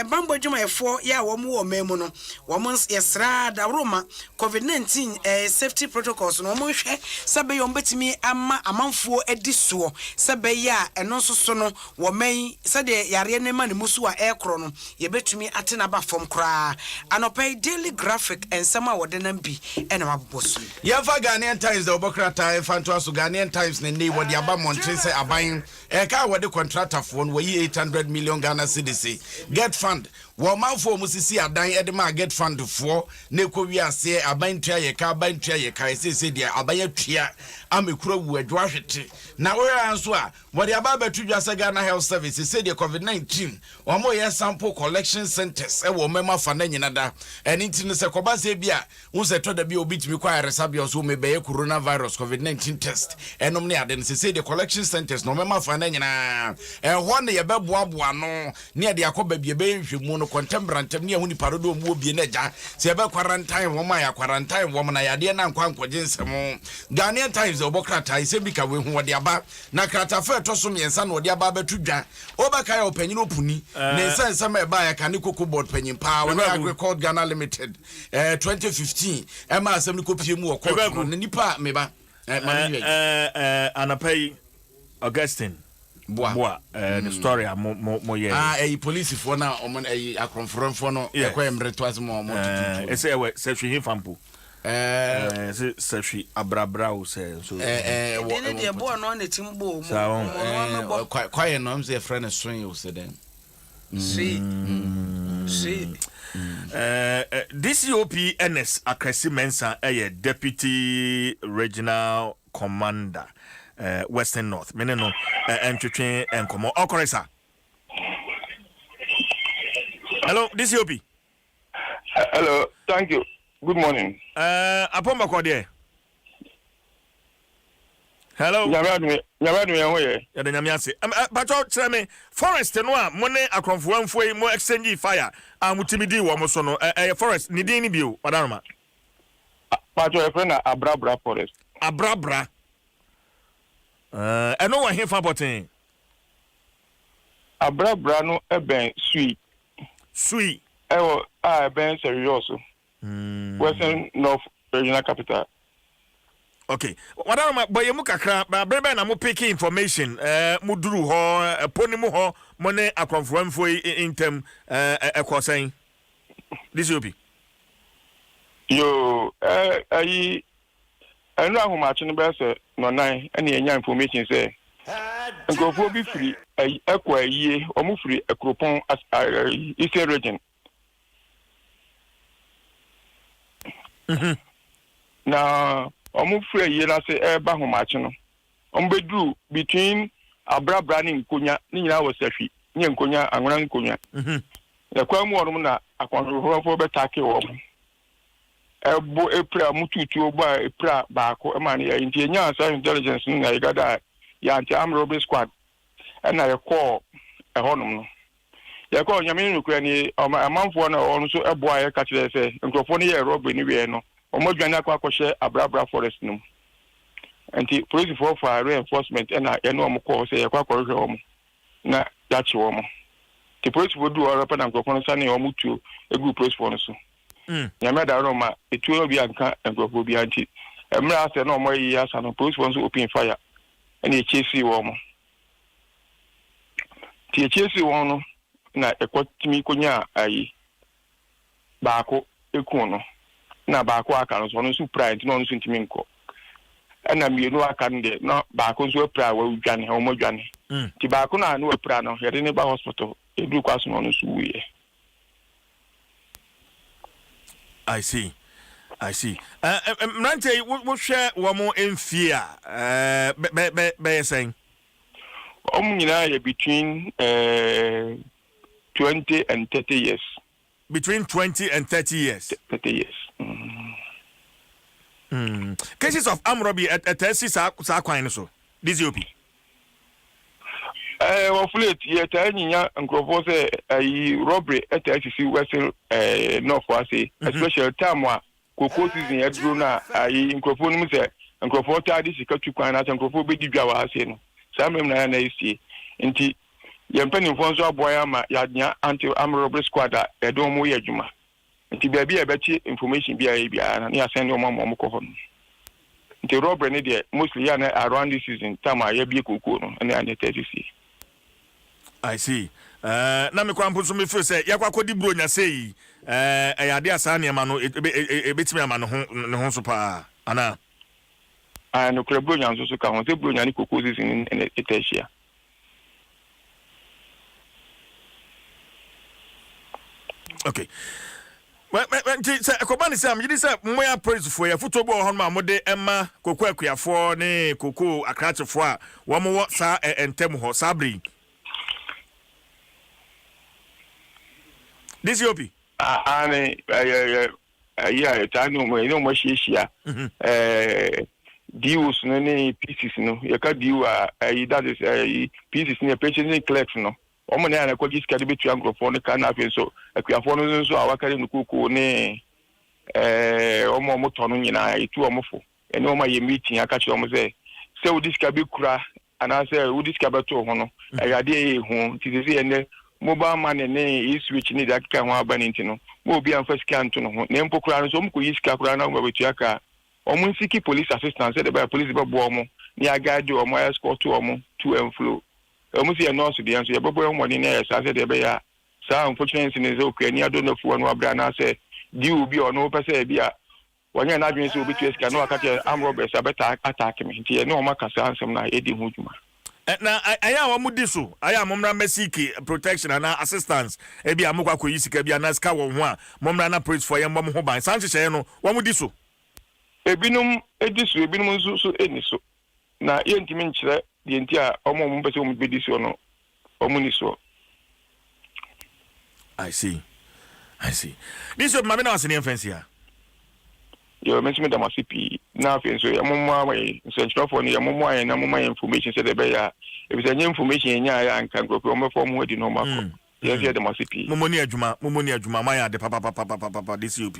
bambo dwumayefo ya wo mu wo memu no wo mo yesra da roma COVID-19 safety protocols no mo hwe sebe yo mbetimi ama amanfo ediso sebe ya eno nso so no wo man sede yare ne ma ne musu ekro no yebetumi atena ba fom kra anopay daily graphic ensema wode nam bi ena maboso yemfa Ghanaian Times the obokrata fanto aso Ghanaian Times ne nei wode aba montre se aban ka wode contractor fo no we 800 million Ghana cedis get fund wo manfo musisi adan edema get fund fo ne ko wi ase aban tua ye ka aban tua ye ka se dia aban atua amekura wu adwa hwete na wo anso a wode aba batu dwa se Ghana Health Service se dia COVID-19 omo ye sample collection centers e wo mema fa na nyina da eni ntine se koba se bia wo se to da bia obitimi kwa resabia so me be coronavirus COVID-19 test enom ne ade se dia collection centers no mema fa na nyina ho ne ye beboaboa no ne de akoba bia be hwemu no contemporary ne hu ni parodo mu obie na ja se be quarantine wo ma ya quarantine wo na ya de na nkwankwaje nsem Ghanaian Times obokrata ise bi ka we hu wode aba na krata fa to so miensa na wode aba betu dwa obaka ya opanyin opuni ne sense ma ba ya kane koko board panyin pa we Agriculture Ghana Limited 2015 ema asem ni kopie mu okọ ne nipa meba anapay Augustine boa the story mo ye police for na omo akonfronfo no ekwa emreto asemo omo ese we sefwi himfampo sefwi abrabra o se so de boa no na timbo mo kwa no mze friend swing o se den see DCOP NS Akresi Mensa Deputy Regional Commander Western North meneno entwetwe enkomo okoresa. Hello DCOP. Hello, thank you, good morning. Apomba kwade. Hello. Nyamadu yanwe. Ya de nyamiase. Bacho tell me forest no a mo ne akromfo amfo mo exchange fire amutimidi wo mo so no forest ni din ni bio padaroma. Bacho e friend Abrabra forest. Abrabra. Eno wa hefa boten. Abrabra no eben sui. Ewo ben serious. Western North Regional Capital. Okay. Wadama boye mu kakra ba brebe na mo pick information muduru ho poni mu ho mo ne akonfo amfo intem ekosen DCOP. Yo, I know how much in the best no nine any information say. And go for be free a ye or move free a coupon as Eastern region. Now, or move free a year as a bahu machino. Bedru between Abra Branning Kunya, Nina was a fee, Nian Kunya and Ran Kunya. The Quamormuna, a control for Betaki woman. A prayer mutu to buy a prayer back or money in the intelligence in I got that Yanti Arm Robbery Squad, and I call a honor. They call Yamin Ukraine a month one or also a boy catch they say, and Crophonia robbery Niviano, or Mojana Quacoshe, a Brabra Forest. And the police for reinforcement and I know call say a quacker home. Na that's woman. The police would do a rapid and Crophonia or Mutu, a good police for us. Yamada Roma, it will be and go be anti. A master no more years and police wants to open fire. And the chasey woman. The chasey one, na a quatimi conya, aye. Baco, a corner. Na Baco, I can one surprise, non sentimental. And I'm you know I can't get no Bacos were proud with Johnny, Homo Johnny. Tobacco, I know a prano, here in a hospital, a blue cross on us. I see. Mrante, we'll share one more in fear. By saying, Between 20 and 30 years. Between 20 and 30 years. 30 years. Cases of armed robbery at Saquine, so this UP. Of late, yet, and propose a robbery at the ICC Western North Wasi, especially time where Coco season at Bruna, I in Crophone, and Crophota, this is cut to Quine and Crophobi Jawa. Some of them AC. Indeed, Yampen Fonso Boyama, Yadnia, until armed robbery squad at Domo Yajuma. And to be a better information via and near send your mom Mocohon. The robbery, mostly around this season, Tama, Yabi Kuku, and the 30. I see. Na me kwampo so me feel say yakwa kodi bro nya sei ade asane ma no ebetimi ama no ho so pa ana no bro nya so ka ho se bro nya ni kokozi in eteshia. Okay. Say akobani say am yidi say moya praise for ya football bo hon ma mode emma kokko akuafo ne kokko akrachefo a wo mo sa entem ho sabri. This UP. Yeah, I know much here. Deals no pieces no. You can do that is pieces in a patient collection no. Omo na na kwaji skadi betu angrofone ka na afi so akuafo so awakare no kuku ne omo motono nyina itu omofo ene omo ye meeting aka che omo say udi skabi kura ana say udi skabato ho no ayade e hu tizezi ene mobile money ne e switch ni da ka ho abani ntino mo obi amfa scan to no ho ne mpo kura no so mko yi ska kura na omo betu aka omo nsiki police assistance the by police be bo omo ni agade omo escort to omo to and flow omusi nurse dey answer yebobo money na yes say dey be ya sa unfortunately ne zo kwani adono fu no abra na say di obi ono pese e bia wanya na adwen say obi tu esika no akate am robbers abeta attack me nti e no makasa ansem na edi hu djuma na aya wa mudi so aya momra mesiki protection and assistance e bia mokwa koyi sika bia na ska wo ho a momra na praise for yembo ho ban sanche che no wa mudi so ebinum ediso ebinum so eni so na yentimi nkyere the entire omo mpese omo bedisi ono omo ni so. I see. This is my na wase ne offense here. Yo mention da masipi na offense ya momma we central for ya momma ya na momma information say the be ya if say information nya ya anka go omo form we di no mako. Yes ya da masipi. Momoni adwuma ma ya de papa this UP.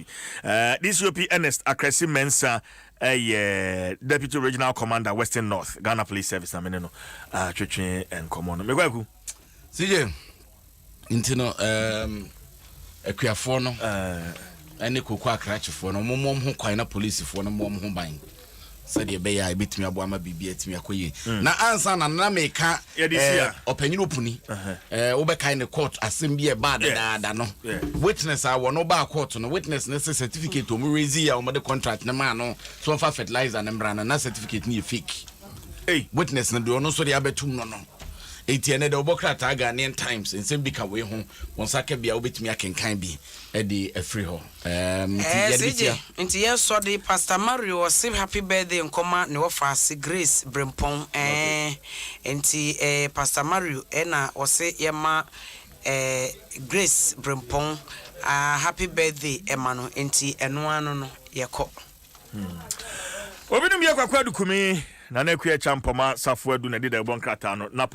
This UP Ernest Akresi Mensa Deputy Regional Commander Western North Ghana Police Service amene no twetwe enkomo no megwaku CJ intino akuafo no ene kokko akrachefo no momom ho kwan na police fo no momom ho ban said ye be ya betimi abo ama bibia timi akoye na ansa na meka opanyiro puni wo be kai ne court asem bi e bad da no witness a wo no ba court no witness ne certificate o mu raise ya o de contract na ma no so fa fertilizer na mbra na certificate ni fake witness na do no so de abetum no etiene de obokrata Ghanaian Times nsem bi ka we ho wonsaka bia obetimi akenkan bi e de afri ho nti yes so the Pastor Mario was happy birthday nkoma ne wofase Grace Brempon nti Pastor Mario na wose yema Grace Brempon happy birthday emano nti eno ano no yekọ obinum yakwa dukumi na na kuya champoma safu adu na dida bon krata no na